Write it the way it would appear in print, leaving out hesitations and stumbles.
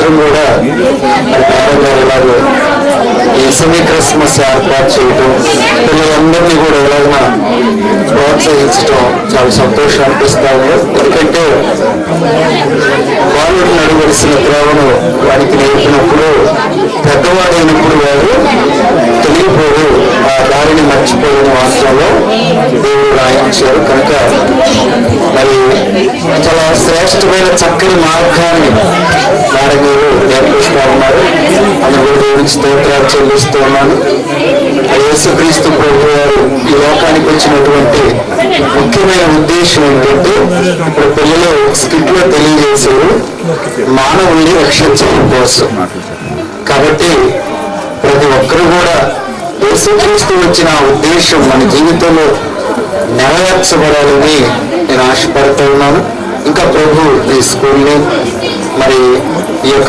అందరం కూడా ఎలాగో ఈ సెమీ క్రిస్మస్ ఏర్పాటు చేయటం, పిల్లలందరినీ కూడా ఎలాగైనా ప్రోత్సహించడం చాలా సంతోషం అనిపిస్తాము. ఎందుకంటే బాలుడు నడవలసిన త్రోవను వారికి నేర్పినప్పుడు పెద్దవాడైనప్పుడు వారు తెలియపోరు, ఆ దారిని మర్చిపోయిన వాస్తవంలో దేవుడు రాయించారు. కనుక మరి చాలా శ్రేష్టమైన చక్కని మార్గాన్ని నారగీరు నేర్పిస్తూ ఉన్నారు. అందులో దేవుడికి స్తోత్రాలు చెల్లిస్తూ ఉన్నాను. యేసుక్రీస్తు ప్రభు వారు ఈ లోకానికి వచ్చినటువంటి ముఖ్యమైన ఉద్దేశం ఏంటంటే, ఇప్పుడు పిల్లలు స్కిట్ లో తెలియజేశారు, మానవుల్ని రక్షించడం కోసం. కాబట్టి ప్రతి ఒక్కరు కూడా యేసుక్రీస్తు వచ్చిన ఉద్దేశం మన జీవితంలో నెరవేర్చబడాలని నేను ఆశపడుతూ ఉన్నాను. ఇంకా ప్రభు ఈ స్కూల్ని మరి ఈ యొక్క